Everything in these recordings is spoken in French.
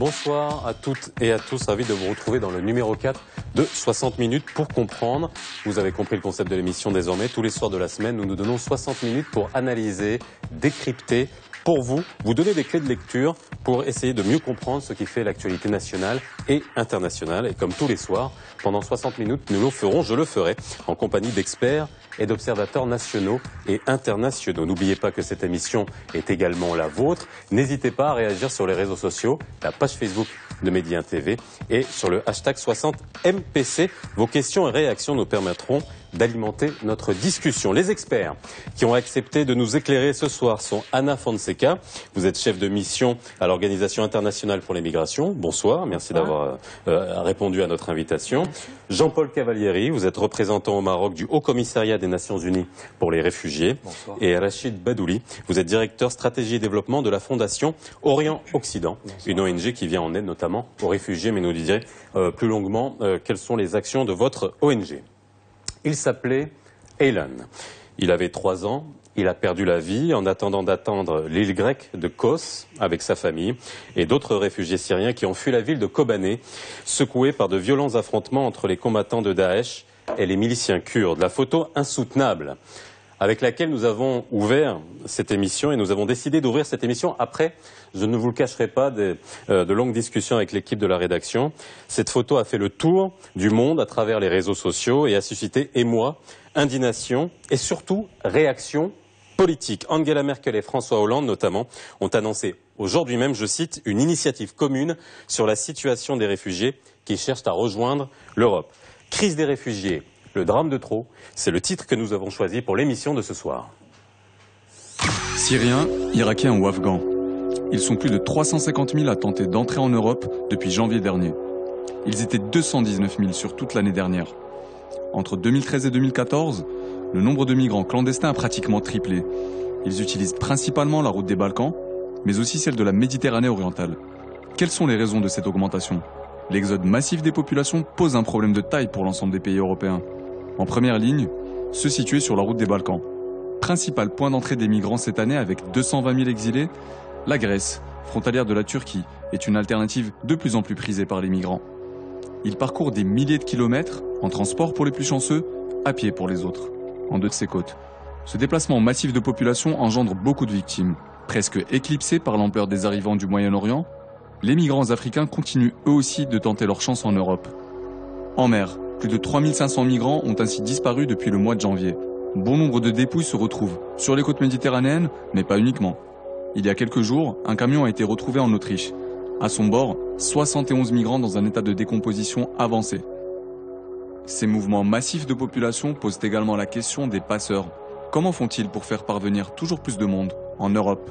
Bonsoir à toutes et à tous, ravi de vous retrouver dans le numéro 4 de 60 minutes pour comprendre. Vous avez compris le concept de l'émission désormais. Tous les soirs de la semaine, nous nous donnons 60 minutes pour analyser, décrypter, pour vous donner des clés de lecture pour essayer de mieux comprendre ce qui fait l'actualité nationale et internationale. Et comme tous les soirs, pendant 60 minutes, nous le ferons, je le ferai, en compagnie d'experts et d'observateurs nationaux et internationaux. N'oubliez pas que cette émission est également la vôtre. N'hésitez pas à réagir sur les réseaux sociaux, la page Facebook de Medi 1 TV et sur le hashtag 60MPC. Vos questions et réactions nous permettront d'alimenter notre discussion. Les experts qui ont accepté de nous éclairer ce soir sont Anna Fonseca. Vous êtes chef de mission à l'Organisation internationale pour les migrations. Bonsoir, merci d'avoir répondu à notre invitation. Jean-Paul Cavalieri, vous êtes représentant au Maroc du Haut Commissariat des Nations Unies pour les réfugiés. Bonsoir. Et Rachid Badouli, vous êtes directeur stratégie et développement de la Fondation Orient-Occident, une ONG qui vient en aide notamment aux réfugiés, mais nous direz plus longuement quelles sont les actions de votre ONG. Il s'appelait Aylan. Il avait 3 ans. Il a perdu la vie en attendant d'atteindre l'île grecque de Kos avec sa famille et d'autres réfugiés syriens qui ont fui la ville de Kobané, secoués par de violents affrontements entre les combattants de Daesh et les miliciens kurdes. La photo insoutenable avec laquelle nous avons ouvert cette émission et nous avons décidé d'ouvrir cette émission après, je ne vous le cacherai pas, de longues discussions avec l'équipe de la rédaction. Cette photo a fait le tour du monde à travers les réseaux sociaux et a suscité émoi, indignation et surtout réaction politique. Angela Merkel et François Hollande notamment ont annoncé aujourd'hui même, je cite, une initiative commune sur la situation des réfugiés qui cherchent à rejoindre l'Europe. Crise des réfugiés. Le drame de trop, c'est le titre que nous avons choisi pour l'émission de ce soir. Syriens, Irakiens ou Afghans. Ils sont plus de 350 000 à tenter d'entrer en Europe depuis janvier dernier. Ils étaient 219 000 sur toute l'année dernière. Entre 2013 et 2014, le nombre de migrants clandestins a pratiquement triplé. Ils utilisent principalement la route des Balkans, mais aussi celle de la Méditerranée orientale. Quelles sont les raisons de cette augmentation ? L'exode massif des populations pose un problème de taille pour l'ensemble des pays européens. En première ligne, ceux situés sur la route des Balkans. Principal point d'entrée des migrants cette année avec 220 000 exilés, la Grèce, frontalière de la Turquie, est une alternative de plus en plus prisée par les migrants. Ils parcourent des milliers de kilomètres, en transport pour les plus chanceux, à pied pour les autres, en deux de ces côtes. Ce déplacement massif de population engendre beaucoup de victimes. Presque éclipsés par l'ampleur des arrivants du Moyen-Orient, les migrants africains continuent eux aussi de tenter leur chance en Europe. En mer, plus de 3500 migrants ont ainsi disparu depuis le mois de janvier. Bon nombre de dépouilles se retrouvent sur les côtes méditerranéennes, mais pas uniquement. Il y a quelques jours, un camion a été retrouvé en Autriche. À son bord, 71 migrants dans un état de décomposition avancé. Ces mouvements massifs de population posent également la question des passeurs. Comment font-ils pour faire parvenir toujours plus de monde en Europe ?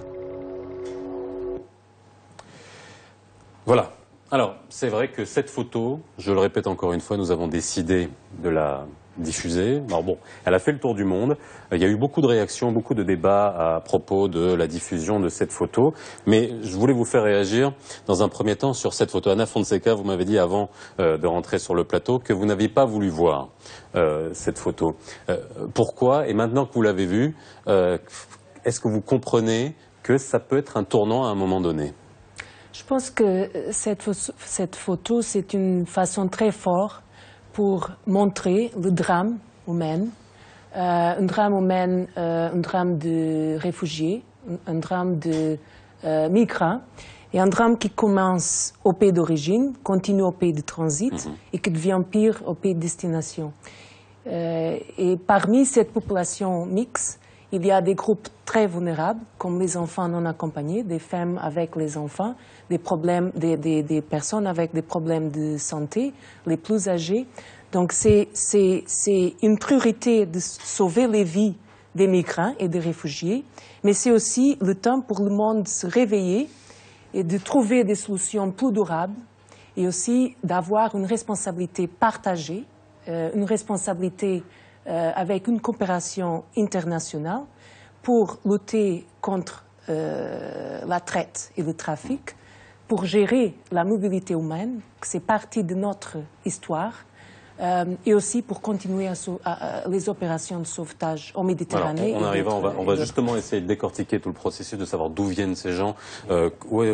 Voilà. Alors, c'est vrai que cette photo, je le répète encore une fois, nous avons décidé de la diffuser. Alors bon, elle a fait le tour du monde. Il y a eu beaucoup de réactions, beaucoup de débats à propos de la diffusion de cette photo. Mais je voulais vous faire réagir dans un premier temps sur cette photo. Anna Fonseca, vous m'avez dit avant de rentrer sur le plateau que vous n'aviez pas voulu voir cette photo. Pourquoi ? Et maintenant que vous l'avez vue, est-ce que vous comprenez que ça peut être un tournant à un moment donné ? Je pense que cette photo, c'est une façon très forte pour montrer le drame humain, un drame de réfugiés, un drame de migrants, et un drame qui commence au pays d'origine, continue au pays de transit et qui devient pire au pays de destination. Et parmi cette population mixte, il y a des groupes très vulnérables, comme les enfants non accompagnés, des femmes avec les enfants, des personnes avec des problèmes de santé, les plus âgés. Donc c'est une priorité de sauver les vies des migrants et des réfugiés, mais c'est aussi le temps pour le monde de se réveiller et de trouver des solutions plus durables et aussi d'avoir une responsabilité partagée, une responsabilité avec une coopération internationale pour lutter contre la traite et le trafic, pour gérer la mobilité humaine, que c'est partie de notre histoire, et aussi pour continuer les opérations de sauvetage en Méditerranée. Alors, on va justement essayer de décortiquer tout le processus, de savoir d'où viennent ces gens,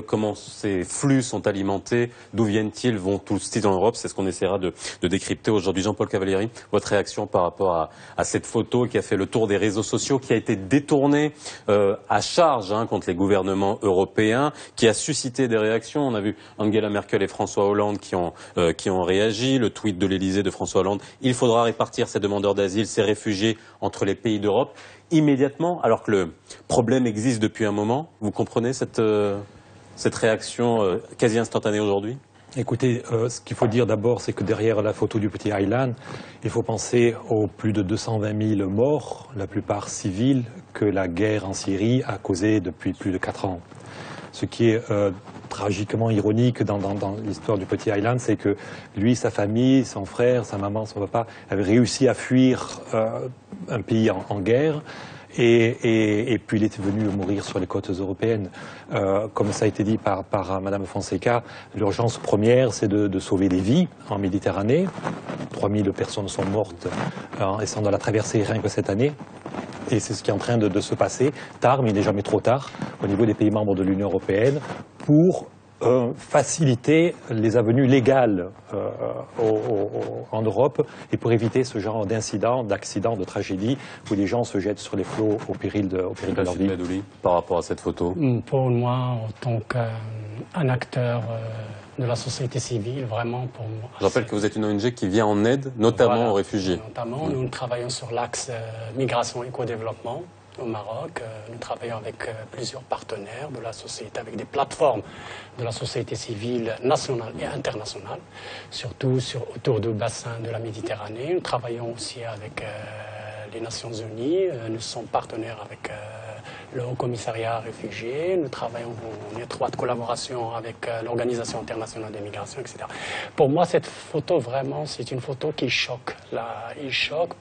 comment ces flux sont alimentés, d'où viennent-ils, vont tous dans l'Europe. C'est ce qu'on essaiera de décrypter aujourd'hui. Jean-Paul Cavalieri, votre réaction par rapport à cette photo qui a fait le tour des réseaux sociaux, qui a été détournée à charge contre les gouvernements européens, qui a suscité des réactions. On a vu Angela Merkel et François Hollande qui ont réagi. Le tweet de l'Élysée de François Hollande: il faudra répartir ces demandeurs d'asile, ces réfugiés entre les pays d'Europe. Immédiatement, alors que le problème existe depuis un moment, vous comprenez cette réaction quasi instantanée aujourd'hui? Écoutez, ce qu'il faut dire d'abord, c'est que derrière la photo du petit Aylan, il faut penser aux plus de 220 000 morts, la plupart civils, que la guerre en Syrie a causé depuis plus de 4 ans. Ce qui est tragiquement ironique dans l'histoire du petit Aylan, c'est que lui, sa famille, son frère, sa maman, son papa avaient réussi à fuir un pays en guerre. Et puis il était venu mourir sur les côtes européennes. Comme ça a été dit par Madame Fonseca, l'urgence première, c'est de sauver des vies en Méditerranée. 3000 personnes sont mortes en essayant de la traverser rien que cette année. Et c'est ce qui est en train de se passer, tard, mais il n'est jamais trop tard, au niveau des pays membres de l'Union européenne, pour faciliter les avenues légales en Europe et pour éviter ce genre d'incidents, d'accidents, de tragédies où les gens se jettent sur les flots au péril de leur vie. Madouli, par rapport à cette photo? Pour moi, en tant qu'un acteur de la société civile, vraiment pour moi. Je rappelle que vous êtes une ONG qui vient en aide, notamment aux réfugiés. Notamment, nous travaillons sur l'axe migration et co-développement au Maroc. Nous travaillons avec plusieurs partenaires de la société, avec des plateformes de la société civile nationale et internationale, surtout autour du bassin de la Méditerranée. Nous travaillons aussi avec les Nations Unies. Nous sommes partenaires avec le Haut Commissariat réfugiés. Nous travaillons en étroite collaboration avec l'Organisation internationale des migrations, etc. Pour moi, cette photo, vraiment, c'est une photo qui choque. Il choque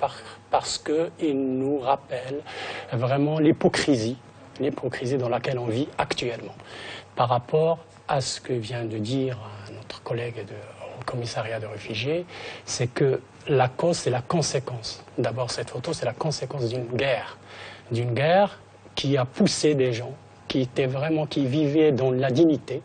parce qu'il nous rappelle vraiment l'hypocrisie dans laquelle on vit actuellement. Par rapport à ce que vient de dire notre collègue au Commissariat des réfugiés, c'est que la cause, c'est la conséquence. D'abord, cette photo, c'est la conséquence d'une guerre qui a poussé des gens qui vivaient dans la dignité,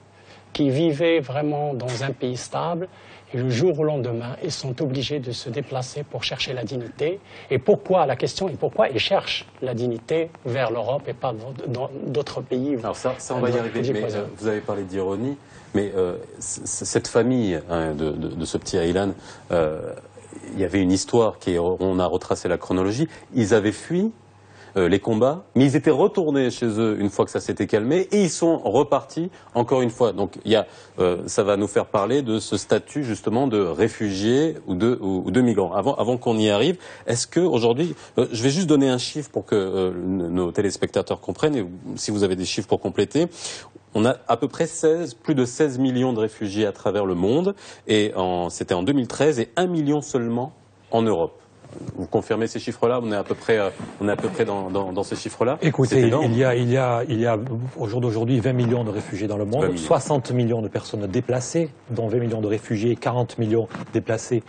qui vivaient vraiment dans un pays stable, et le jour au lendemain, ils sont obligés de se déplacer pour chercher la dignité. Et pourquoi, la question est pourquoi ils cherchent la dignité vers l'Europe et pas dans d'autres pays. Alors ça on va y arriver, mais vous avez parlé d'ironie, mais cette famille de ce petit Aylan, il y avait une histoire, on a retracé la chronologie, ils avaient fui les combats, mais ils étaient retournés chez eux une fois que ça s'était calmé et ils sont repartis encore une fois. Donc ça va nous faire parler de ce statut justement de réfugiés ou de migrants. Avant qu'on y arrive, est-ce que aujourd'hui, je vais juste donner un chiffre pour que nos téléspectateurs comprennent, et si vous avez des chiffres pour compléter. On a à peu près plus de 16 millions de réfugiés à travers le monde, et c'était en 2013, et 1 million seulement en Europe. Vous confirmez ces chiffres-là? On est à peu près dans ces chiffres-là. Écoutez, il y a au jour d'aujourd'hui 20 millions de réfugiés dans le monde, 60 millions de personnes déplacées, dont 20 millions de réfugiés, 40 millions déplacés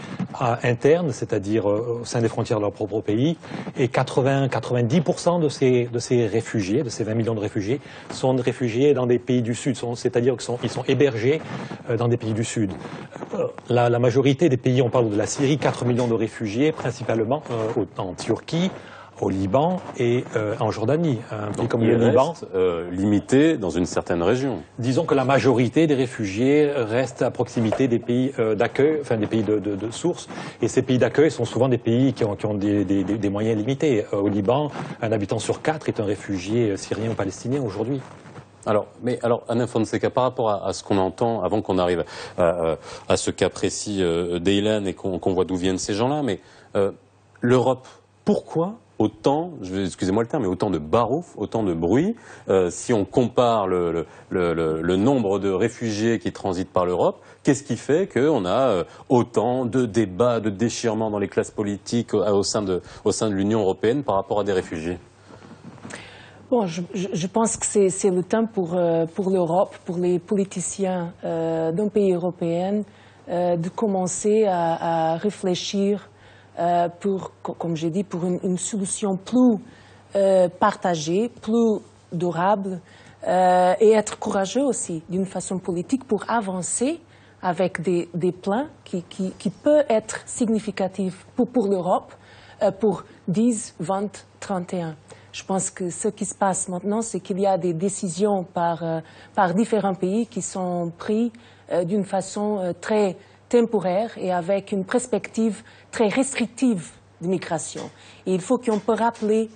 internes, c'est-à-dire au sein des frontières de leur propre pays, et 90% de ces réfugiés, de ces 20 millions de réfugiés, sont réfugiés dans des pays du Sud, c'est-à-dire qu'ils sont hébergés dans des pays du Sud. La majorité des pays, on parle de la Syrie, 4 millions de réfugiés, principalement en Turquie, au Liban et en Jordanie. Un pays comme le Liban, limité dans une certaine région. Disons que la majorité des réfugiés restent à proximité des pays d'accueil, enfin des pays de source. Et ces pays d'accueil sont souvent des pays qui ont des moyens limités. Au Liban, un habitant sur 4 est un réfugié syrien ou palestinien aujourd'hui. Alors, Anna Fonseca, par rapport à ce qu'on entend, avant qu'on arrive à ce cas précis d'Aylan et qu'on voit d'où viennent ces gens-là, mais l'Europe, pourquoi autant, excusez-moi le terme, mais autant de barouf, autant de bruit, si on compare le nombre de réfugiés qui transitent par l'Europe, qu'est-ce qui fait qu'on a autant de débats, de déchirements dans les classes politiques au sein de l'Union européenne par rapport à des réfugiés? Bon, je pense que c'est le temps pour l'Europe, pour les politiciens d'un pays européen, de commencer à réfléchir comme j'ai dit, pour une solution plus partagée, plus durable, et être courageux aussi, d'une façon politique, pour avancer avec des plans qui peuvent être significatifs pour l'Europe pour 10, 20, 31. Je pense que ce qui se passe maintenant, c'est qu'il y a des décisions par différents pays qui sont prises d'une façon très temporaire et avec une perspective très restrictive de migration. Et il faut qu'on peut rappeler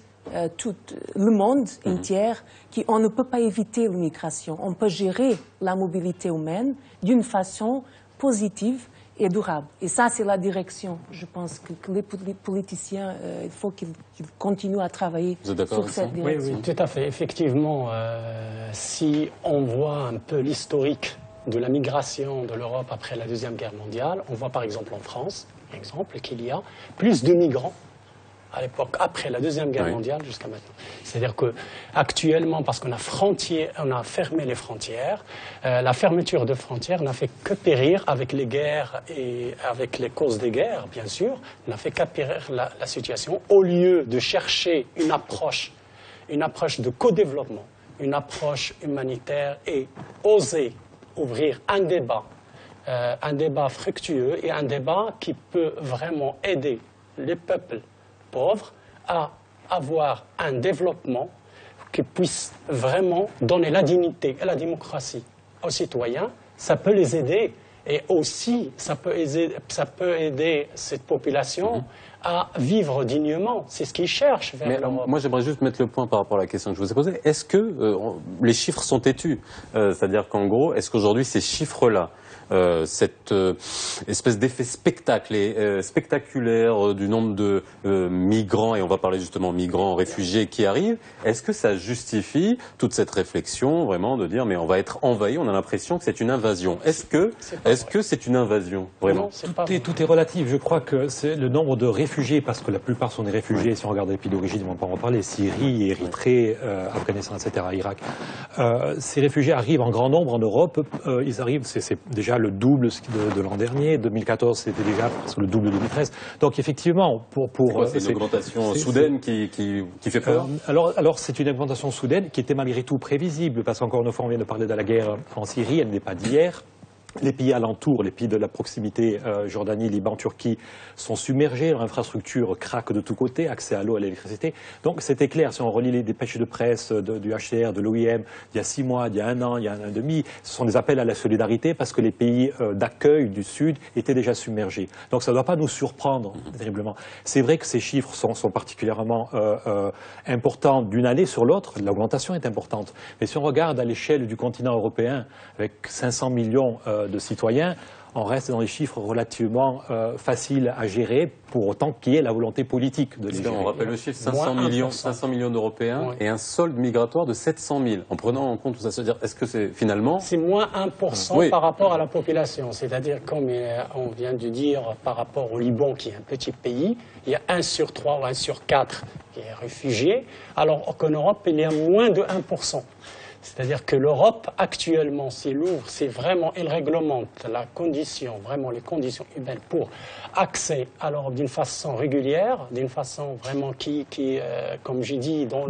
tout le monde entier qu'on ne peut pas éviter l'immigration. On peut gérer la mobilité humaine d'une façon positive et durable. Et ça, c'est la direction. Je pense que les politiciens, il faut qu'ils continuent à travailler sur cette direction. Oui, tout à fait. Effectivement, si on voit un peu l'historique de la migration de l'Europe après la Deuxième Guerre mondiale, on voit par exemple en France, qu'il y a plus de migrants à l'époque, après la Deuxième Guerre mondiale jusqu'à maintenant. C'est-à-dire qu'actuellement, parce qu'on a fermé les frontières, la fermeture de frontières n'a fait que périr avec les guerres et avec les causes des guerres, bien sûr, n'a fait qu'empérir la situation. Au lieu de chercher une approche de co-développement, une approche humanitaire et oser ouvrir un débat fructueux et un débat qui peut vraiment aider les peuples pauvres à avoir un développement qui puisse vraiment donner la dignité et la démocratie aux citoyens, ça peut les aider. Et aussi, ça peut aider cette population à vivre dignement. C'est ce qu'ils cherchent vers l'Europe. Moi, j'aimerais juste mettre le point par rapport à la question que je vous ai posée. Est-ce que les chiffres sont têtus? C'est-à-dire qu'en gros, est-ce qu'aujourd'hui, ces chiffres-là, cette espèce d'effet spectaculaire du nombre de migrants, et on va parler justement migrants, réfugiés qui arrivent, est-ce que ça justifie toute cette réflexion vraiment de dire mais on va être envahi, on a l'impression que c'est une invasion. Est-ce que c'est une invasion vraiment? Tout est relatif. Je crois que c'est le nombre de réfugiés, parce que la plupart sont des réfugiés, si on regarde les pays d'origine, on va pas en parler, Syrie, Érythrée, Afghanistan, etc., Irak. Ces réfugiés arrivent en grand nombre en Europe. Ils arrivent, c'est déjà le double de l'an dernier. 2014, c'était déjà presque le double de 2013. Donc effectivement, c'est une augmentation soudaine qui fait peur. Alors c'est une augmentation soudaine qui était malgré tout prévisible, parce qu'encore une fois, on vient de parler de la guerre en Syrie, elle n'est pas d'hier. Les pays alentours, les pays de la proximité, Jordanie, Liban, Turquie, sont submergés, leur infrastructure craque de tous côtés, accès à l'eau, à l'électricité. Donc c'était clair, si on relit les dépêches de presse du HCR, de l'OIM, il y a 6 mois, il y a 1 an, il y a 1 an et demi, ce sont des appels à la solidarité parce que les pays d'accueil du Sud étaient déjà submergés. Donc ça ne doit pas nous surprendre terriblement. C'est vrai que ces chiffres sont particulièrement importants d'une année sur l'autre, l'augmentation est importante. Mais si on regarde à l'échelle du continent européen, avec 500 millions de citoyens, on reste dans des chiffres relativement faciles à gérer, pour autant qu'il y ait la volonté politique de les gérer. On rappelle le chiffre, 500 millions d'Européens et un solde migratoire de 700 000. En prenant en compte tout ça, c'est-à-dire, est-ce que c'est finalement... C'est moins 1% par rapport à la population. C'est-à-dire, comme on vient de dire, par rapport au Liban, qui est un petit pays, il y a 1 sur 3 ou 1 sur 4 qui est réfugié, alors qu'en Europe, il y a moins de 1%. C'est-à-dire que l'Europe, actuellement, s'il ouvre, c'est vraiment, elle réglemente vraiment les conditions humaines pour accès à l'Europe d'une façon régulière, d'une façon vraiment qui comme j'ai dit, dans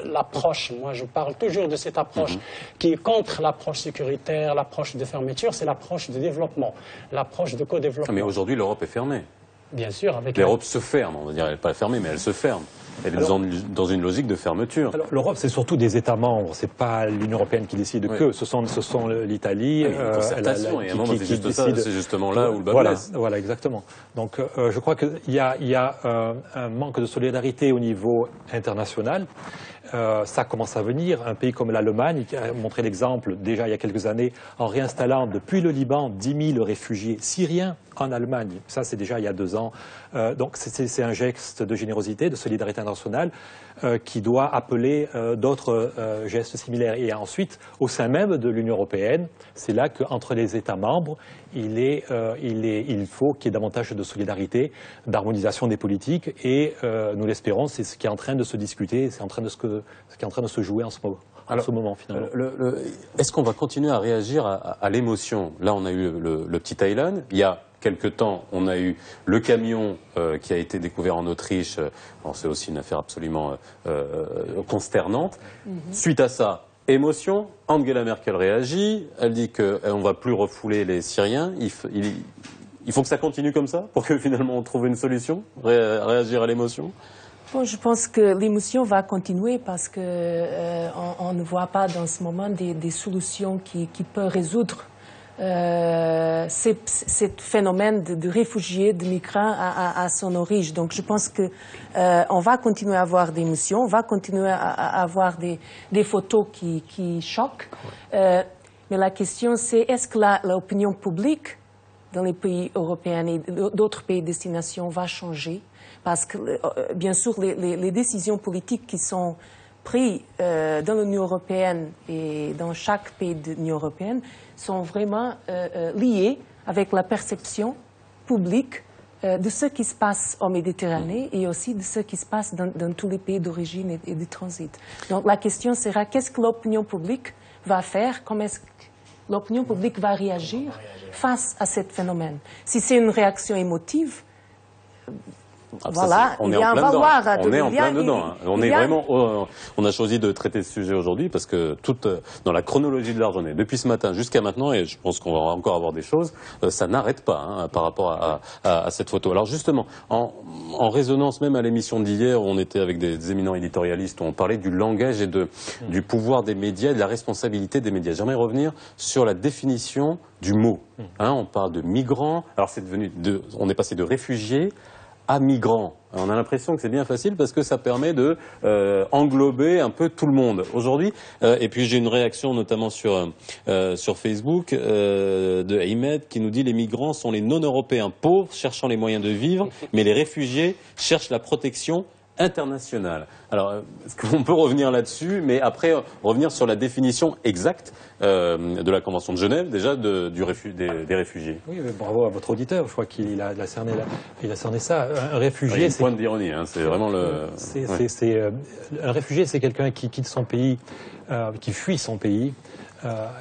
l'approche, moi je parle toujours de cette approche qui est contre l'approche sécuritaire, l'approche de fermeture, c'est l'approche de développement, l'approche de co-développement. Mais aujourd'hui, l'Europe est fermée. Bien sûr. L'Europe se ferme, on va dire, elle n'est pas fermée, mais elle se ferme. Elle est dans une logique de fermeture. L'Europe, c'est surtout des États membres. C'est pas l'Union européenne qui décide que. Ce sont l'Italie. C'est justement là où le bas blesse. Voilà, exactement. Donc, je crois qu'il y a un manque de solidarité au niveau international. Ça commence à venir. Un pays comme l'Allemagne, qui a montré l'exemple déjà il y a quelques années, en réinstallant depuis le Liban 10 000 réfugiés syriens en Allemagne. Ça, c'est déjà il y a 2 ans. Donc, c'est un geste de générosité, de solidarité internationale. qui doit appeler d'autres gestes similaires. Et ensuite, au sein même de l'Union européenne, c'est là qu'entre les États membres, il faut qu'il y ait davantage de solidarité, d'harmonisation des politiques, et nous l'espérons, c'est ce qui est en train de se discuter, ce qui est en train de se jouer en ce moment, finalement. Est-ce qu'on va continuer à réagir à l'émotion? Là, on a eu le petit Aylan. Il y a quelque temps, on a eu le camion qui a été découvert en Autriche. C'est aussi une affaire absolument consternante. Suite à ça, émotion. Angela Merkel réagit. Elle dit qu'on ne va plus refouler les Syriens. Il faut que ça continue comme ça pour que finalement on trouve une solution, réagir à l'émotion. Bon, je pense que l'émotion va continuer parce que on ne voit pas dans ce moment des solutions qui peuvent résoudre ce phénomène de réfugiés, de migrants à son origine. Donc je pense que on va continuer à avoir des émotions, on va continuer à avoir des photos qui choquent. Mais la question c'est est-ce que l'opinion publique dans les pays européens et d'autres pays de destination va changer? Parce que, bien sûr, les décisions politiques qui sont prises dans l'Union européenne et dans chaque pays de l'Union européenne sont vraiment liées avec la perception publique de ce qui se passe en Méditerranée et aussi de ce qui se passe dans tous les pays d'origine et de transit. Donc la question sera qu'est-ce que l'opinion publique va faire? Comment est-ce que l'opinion publique va réagir face à ce phénomène? Si c'est une réaction émotive, voilà, on est en plein dedans. On a choisi de traiter ce sujet aujourd'hui parce que dans la chronologie de la journée, depuis ce matin jusqu'à maintenant, et je pense qu'on va encore avoir des choses, ça n'arrête pas par rapport à cette photo. Alors justement, en résonance même à l'émission d'hier, où on était avec des éminents éditorialistes, où on parlait du langage et du pouvoir des médias et de la responsabilité des médias. J'aimerais revenir sur la définition du mot. On parle de migrants, alors on est passé de réfugiés à migrants. On a l'impression que c'est bien facile parce que ça permet de englober un peu tout le monde. Aujourd'hui, et puis j'ai une réaction notamment sur Facebook de Ahmed qui nous dit les migrants sont les non-européens pauvres cherchant les moyens de vivre, mais les réfugiés cherchent la protection internationale. Alors, est-ce qu'on peut revenir là-dessus, mais après revenir sur la définition exacte de la Convention de Genève, déjà des réfugiés. Oui, bravo à votre auditeur. Je crois qu'il a cerné ça. Un réfugié, c'est point d'ironie. C'est vraiment un réfugié, c'est quelqu'un qui quitte son pays, qui fuit son pays.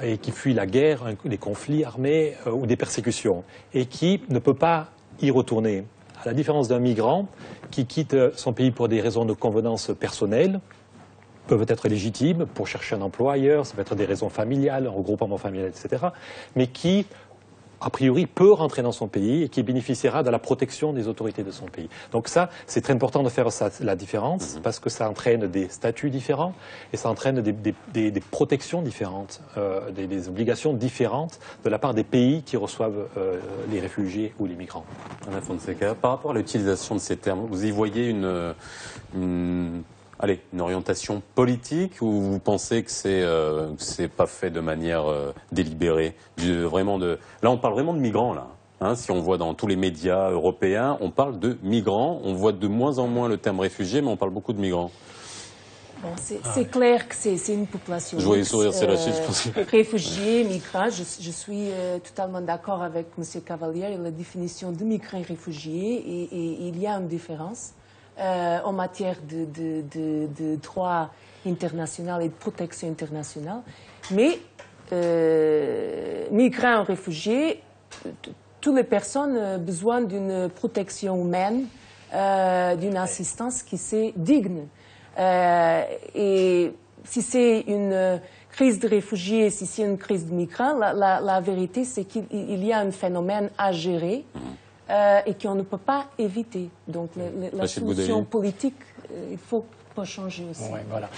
Et qui fuit la guerre, des conflits armés ou des persécutions, et qui ne peut pas y retourner. À la différence d'un migrant qui quitte son pays pour des raisons de convenance personnelles, peuvent être légitimes pour chercher un emploi ailleurs, ça peut être des raisons familiales, un regroupement familial, etc., mais qui, a priori, peut rentrer dans son pays et qui bénéficiera de la protection des autorités de son pays. Donc ça, c'est très important de faire la différence, parce que ça entraîne des statuts différents et ça entraîne des protections différentes, des obligations différentes de la part des pays qui reçoivent les réfugiés ou les migrants. Anna Fonseca, par rapport à l'utilisation de ces termes, vous y voyez une orientation politique, ou vous pensez que c'est pas fait de manière délibérée, là on parle vraiment de migrants là. Si on voit dans tous les médias européens, on parle de migrants, on voit de moins en moins le terme réfugié, mais on parle beaucoup de migrants. Bon, c'est clair que c'est une population. Je voyais sourire, c'est Rachid, je pense. Réfugiés, migrants, je suis totalement d'accord avec M. Cavalier et la définition de migrants et réfugiés, et il y a une différence. En matière de droit international et de protection internationale. Mais migrants, réfugiés, toutes les personnes ont besoin d'une protection humaine, d'une assistance qui est digne. Et si c'est une crise de réfugiés, si c'est une crise de migrants, la vérité c'est qu'il y a un phénomène à gérer. Et qu'on ne peut pas éviter. Donc la solution politique, il faut pas changer aussi. Ouais, voilà.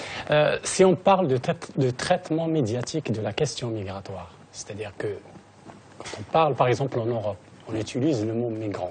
Si on parle de traitement médiatique de la question migratoire, c'est-à-dire que quand on parle par exemple en Europe, on utilise le mot migrant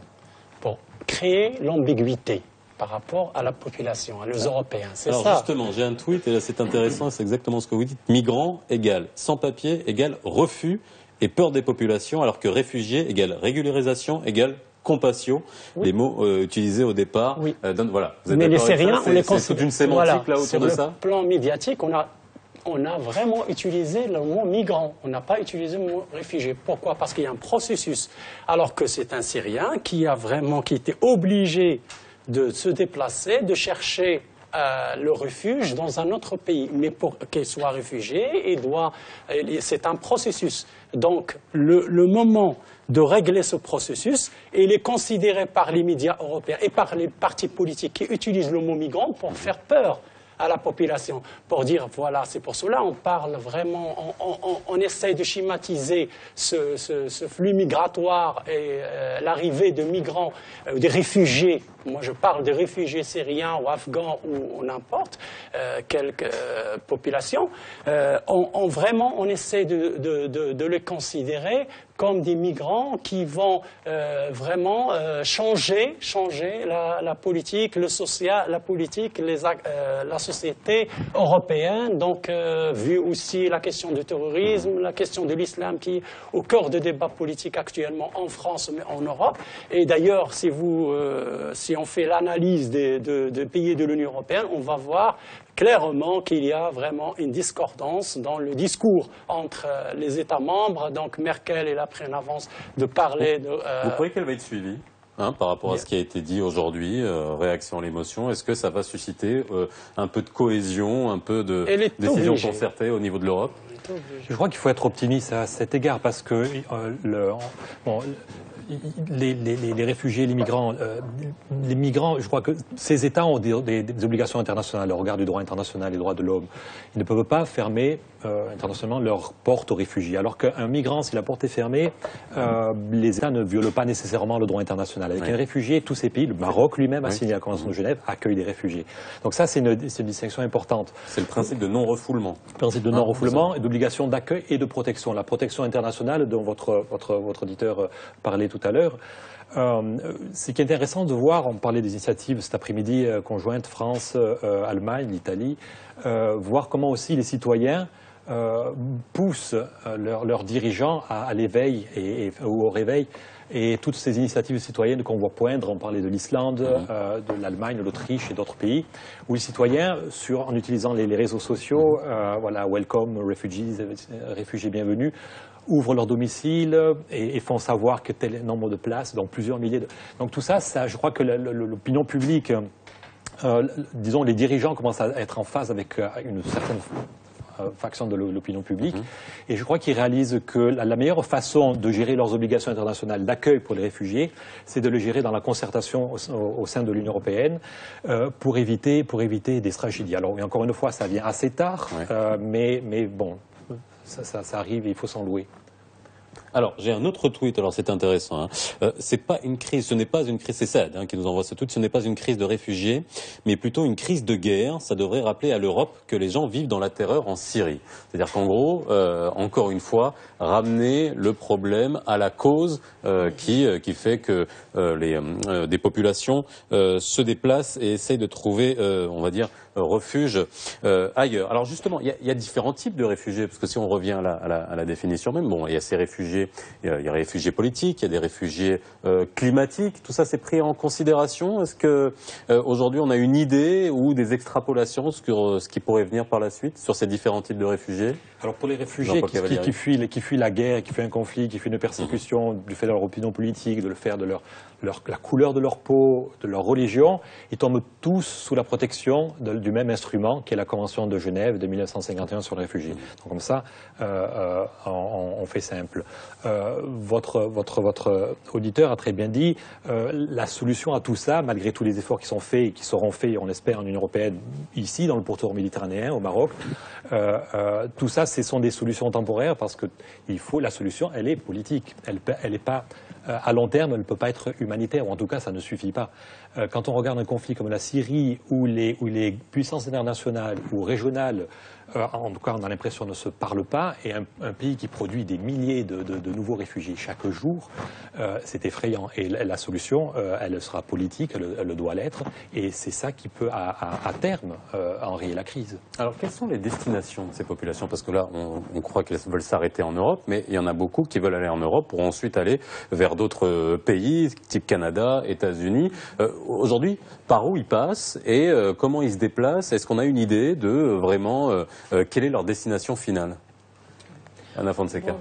pour créer l'ambiguïté par rapport à la population, à nos Européens. Alors ça. Justement, j'ai un tweet et là c'est intéressant, c'est exactement ce que vous dites. Migrant égale sans-papier égale refus et peur des populations, alors que réfugié égale régularisation égale compassion, les mots utilisés au départ. Oui. Voilà. Vous êtes Mais les d'accord avec Syriens, ça? on les C'est considère. toute une sémantique là autour sur de ça. le plan médiatique, on a vraiment utilisé le mot migrant. On n'a pas utilisé le mot réfugié. Pourquoi? Parce qu'il y a un processus. Alors que c'est un Syrien qui était obligé de se déplacer, de chercher le refuge dans un autre pays. Mais pour qu'il soit réfugié, c'est un processus. Donc, le moment de régler ce processus, il est considéré par les médias européens et par les partis politiques qui utilisent le mot migrant pour faire peur à la population, pour dire, voilà, c'est pour cela on parle vraiment, on essaie de schématiser ce flux migratoire et l'arrivée de migrants, des réfugiés. Moi, je parle des réfugiés syriens ou afghans ou n'importe quelle population. On essaie de les considérer comme des migrants qui vont vraiment changer la politique, le social, la politique, la société européenne. Donc, vu aussi la question du terrorisme, la question de l'islam qui est au cœur des débats politiques actuellement en France, mais en Europe. Et d'ailleurs, si on fait l'analyse des pays de l'Union européenne, on va voir clairement qu'il y a vraiment une discordance dans le discours entre les États membres. Donc Merkel, elle a pris en avance de parler de... Vous croyez qu'elle va être suivie par rapport à ce qui a été dit aujourd'hui, réaction à l'émotion? Est-ce que ça va susciter un peu de cohésion, un peu de décision concertée au niveau de l'Europe? Je crois qu'il faut être optimiste à cet égard parce que les réfugiés, les migrants, je crois que ces États ont des obligations internationales au regard du droit international et des droits de l'homme. Ils ne peuvent pas fermer internationalement leurs portes aux réfugiés. Alors qu'un migrant, si la porte est fermée, les États ne violent pas nécessairement le droit international. Avec un réfugié, tous ces pays, le Maroc lui-même a signé la Convention de Genève, accueille des réfugiés. Donc ça, c'est une distinction importante. C'est le principe de non-refoulement. Le principe de non-refoulement et d'obligation d'accueil et de protection. La protection internationale dont votre auditeur parlait tout à l'heure. Ce qui est intéressant de voir, on parlait des initiatives cet après-midi conjointes France, Allemagne, l'Italie, voir comment aussi les citoyens poussent leurs dirigeants à l'éveil ou au réveil. Et toutes ces initiatives citoyennes qu'on voit poindre, on parlait de l'Islande, de l'Allemagne, de l'Autriche et d'autres pays, où les citoyens, en utilisant les réseaux sociaux, voilà, welcome refugees, réfugiés bienvenus, ouvrent leur domicile et font savoir que tel nombre de places, donc plusieurs milliers de... Donc tout ça, je crois que l'opinion publique, disons les dirigeants commencent à être en phase avec une certaine faction de l'opinion publique. Et je crois qu'ils réalisent que la meilleure façon de gérer leurs obligations internationales d'accueil pour les réfugiés, c'est de le gérer dans la concertation au sein de l'Union européenne pour éviter des tragédies. Alors, mais encore une fois, ça vient assez tard, mais bon, ça arrive et il faut s'en louer. Alors, j'ai un autre tweet, alors c'est intéressant. C'est pas une crise, ce n'est pas une crise, c'est Saad qui nous envoie ce tweet, ce n'est pas une crise de réfugiés, mais plutôt une crise de guerre. Ça devrait rappeler à l'Europe que les gens vivent dans la terreur en Syrie. C'est-à-dire qu'en gros, encore une fois, ramener le problème à la cause qui fait que des populations se déplacent et essayent de trouver, on va dire, refuge ailleurs. Alors justement, il y a différents types de réfugiés, parce que si on revient à la définition même, bon, il y a ces réfugiés, il y a des réfugiés politiques, il y a des réfugiés climatiques, tout ça c'est pris en considération. Est-ce que aujourd'hui on a une idée ou des extrapolations sur ce qui pourrait venir par la suite sur ces différents types de réfugiés? Alors pour les réfugiés qui fuient la guerre, qui fuient un conflit, qui fuient une persécution du fait de leur opinion politique, de le faire de la couleur de leur peau, de leur religion, ils tombent tous sous la protection du même instrument qui est la Convention de Genève de 1951 sur les réfugiés. Donc comme ça, on fait simple. Votre auditeur a très bien dit, la solution à tout ça, malgré tous les efforts qui sont faits et qui seront faits, on l'espère, en Union européenne, ici, dans le pourtour méditerranéen, au Maroc, tout ça, ce sont des solutions temporaires parce que la solution, elle est politique. Elle est pas, à long terme, elle ne peut pas être humanitaire, ou en tout cas, ça ne suffit pas. Quand on regarde un conflit comme la Syrie, où les puissances internationales ou régionales en tout cas, on a l'impression ne se parle pas. Et un pays qui produit des milliers de nouveaux réfugiés chaque jour, c'est effrayant. Et la solution, elle sera politique, elle doit l'être. Et c'est ça qui peut, à terme, enrayer la crise. Alors, quelles sont les destinations de ces populations? Parce que là, on croit qu'elles veulent s'arrêter en Europe, mais il y en a beaucoup qui veulent aller en Europe pour ensuite aller vers d'autres pays, type Canada, États-Unis. Aujourd'hui, par où ils passent et comment ils se déplacent? Est-ce qu'on a une idée de vraiment quelle est leur destination finale? Anna Fonseca.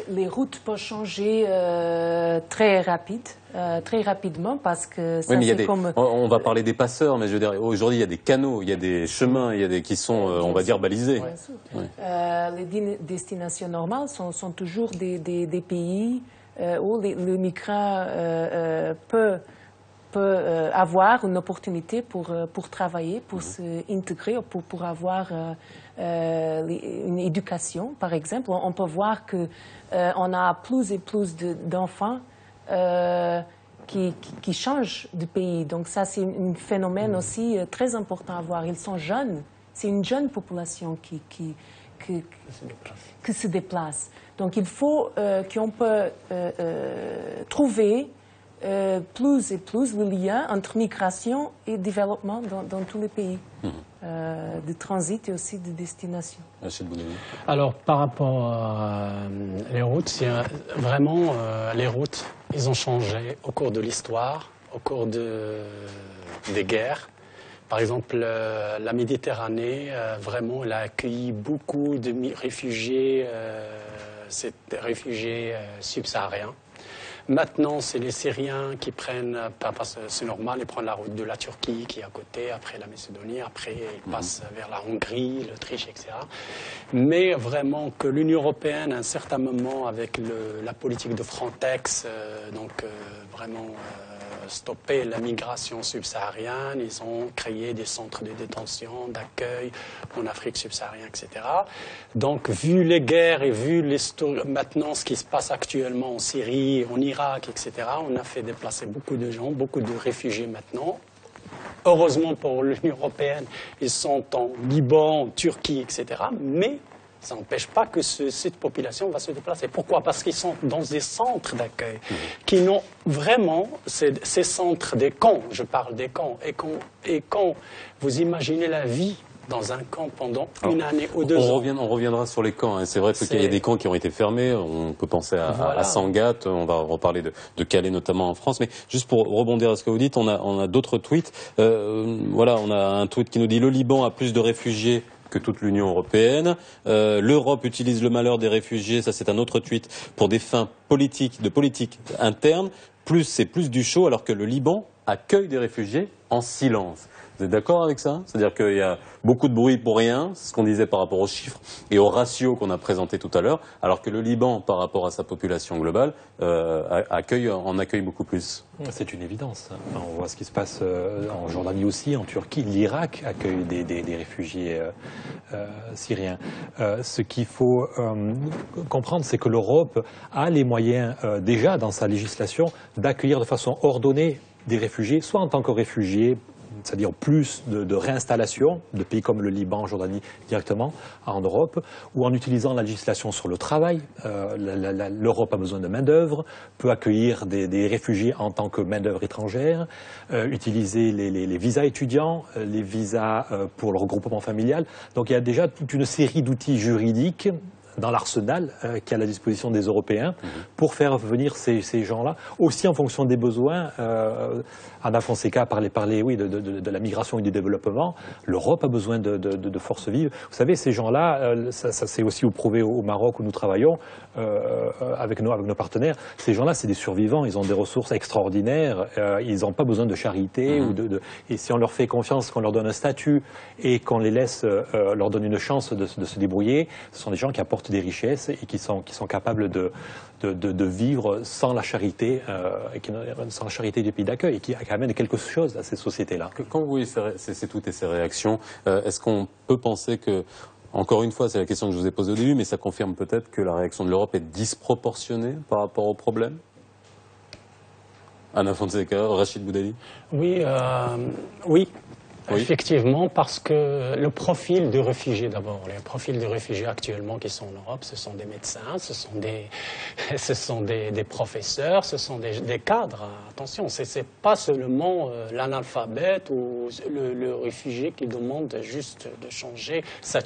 Les routes peuvent changer très rapidement parce que ça, oui, mais c'est comme... On va parler des passeurs, mais je veux dire, aujourd'hui, il y a des canaux, il y a des chemins, qui sont, on va dire, balisés. Bien sûr. Oui. Les destinations normales sont toujours des pays où le migrant peut avoir une opportunité pour travailler, pour s'intégrer, pour avoir une éducation, par exemple. On peut voir que on a plus et plus d'enfants qui changent de pays. Donc ça, c'est un phénomène aussi très important à voir. Ils sont jeunes. C'est une jeune population qui se déplace. Donc il faut qu'on peut trouver plus et plus le lien entre migration et développement dans tous les pays, de transit et aussi de destination. Alors, par rapport les routes, vraiment, les routes, ils ont changé au cours de l'histoire, au cours des guerres. Par exemple, la Méditerranée, vraiment, elle a accueilli beaucoup de réfugiés, subsahariens. Maintenant, c'est les Syriens qui prennent, parce que c'est normal, ils prennent la route de la Turquie qui est à côté, après la Macédonie, après ils passent vers la Hongrie, l'Autriche, etc. Mais vraiment que l'Union européenne, à un certain moment, avec la politique de Frontex, vraiment stopper la migration subsaharienne, ils ont créé des centres de détention, d'accueil en Afrique subsaharienne, etc. Donc, vu les guerres et vu maintenant ce qui se passe actuellement en Syrie, en Irak, etc., on a fait déplacer beaucoup de gens, beaucoup de réfugiés maintenant. Heureusement pour l'Union européenne, ils sont en Liban, en Turquie, etc. Mais ça n'empêche pas que cette population va se déplacer. Pourquoi? Parce qu'ils sont dans des centres d'accueil qui n'ont vraiment, ces centres des camps, je parle des camps, et quand vous imaginez la vie dans un camp pendant une année ou 2 ans. On reviendra sur les camps. Hein. C'est vrai qu'il y a des camps qui ont été fermés. On peut penser à Sangatte. On va reparler de Calais, notamment en France. Mais juste pour rebondir à ce que vous dites, on a d'autres tweets. On a un tweet qui nous dit « Le Liban a plus de réfugiés que toute l'Union européenne. L'Europe utilise le malheur des réfugiés, ça c'est un autre tweet, pour des fins politiques, de politique interne. C'est plus du show, alors que le Liban accueille des réfugiés en silence. » Vous êtes d'accord avec ça? C'est-à-dire qu'il y a beaucoup de bruit pour rien, c'est ce qu'on disait par rapport aux chiffres et aux ratios qu'on a présentés tout à l'heure, alors que le Liban, par rapport à sa population globale, en accueille beaucoup plus. C'est une évidence. On voit ce qui se passe en Jordanie aussi, en Turquie. L'Irak accueille des réfugiés syriens. Ce qu'il faut comprendre, c'est que l'Europe a les moyens, déjà dans sa législation, d'accueillir de façon ordonnée des réfugiés, soit en tant que réfugiés, c'est-à-dire plus de réinstallation de pays comme le Liban, Jordanie, directement en Europe, ou en utilisant la législation sur le travail. L'Europe a besoin de main-d'œuvre, peut accueillir des réfugiés en tant que main-d'œuvre étrangère, utiliser les visas étudiants, les visas pour le regroupement familial. Donc il y a déjà toute une série d'outils juridiques dans l'arsenal qui est à la disposition des Européens pour faire venir ces gens-là, aussi en fonction des besoins. Anna Fonseca parlait de la migration et du développement. L'Europe a besoin de forces vives. Vous savez, ces gens-là, ça c'est aussi prouvé au Maroc où nous travaillons avec nos partenaires. Ces gens-là, c'est des survivants. Ils ont des ressources extraordinaires. Ils n'ont pas besoin de charité. Et si on leur fait confiance, qu'on leur donne un statut et qu'on les laisse, leur donne une chance de se débrouiller, ce sont des gens qui apportent des richesses et qui sont capables de vivre sans la charité, sans la charité du pays d'accueil, et qui amène quelque chose à ces sociétés-là. Quand vous voyez ces tweets et ces réactions, est-ce qu'on peut penser que, encore une fois, c'est la question que je vous ai posée au début, mais ça confirme peut-être que la réaction de l'Europe est disproportionnée par rapport au problème? Anna Fonseca, Rachid Boudali? Oui, Oui. Effectivement, parce que le profil de réfugiés d'abord, les profils de réfugiés actuellement qui sont en Europe, ce sont des médecins, ce sont des professeurs, ce sont des cadres. Attention, c'est pas seulement l'analphabète ou le réfugié qui demande juste de changer sa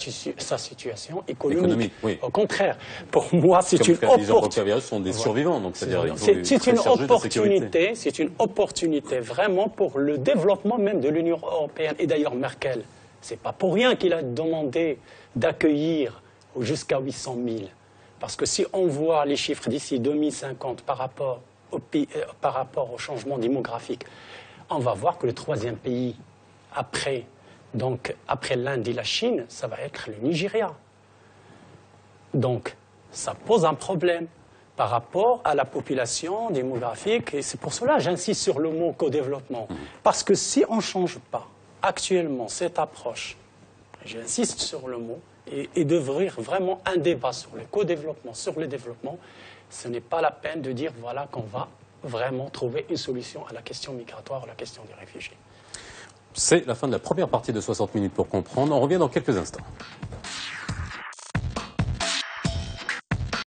situation économique. Oui. Au contraire, pour moi, c'est une opportunité. Ce sont des survivants, donc c'est une opportunité vraiment pour le développement même de l'Union européenne. Et d'ailleurs, Merkel, c'est pas pour rien qu'il a demandé d'accueillir jusqu'à 800 000. Parce que si on voit les chiffres d'ici 2050 par rapport au changement démographique, on va voir que le troisième pays après l'Inde et la Chine, ça va être le Nigeria. Donc, ça pose un problème par rapport à la population démographique. Et c'est pour cela que j'insiste sur le mot co-développement. Parce que si on ne change pas actuellement cette approche, j'insiste sur le mot, et d'ouvrir vraiment un débat sur le co-développement, sur le développement, ce n'est pas la peine de dire voilà qu'on va vraiment trouver une solution à la question migratoire, à la question des réfugiés. C'est la fin de la première partie de 60 minutes pour comprendre. On revient dans quelques instants.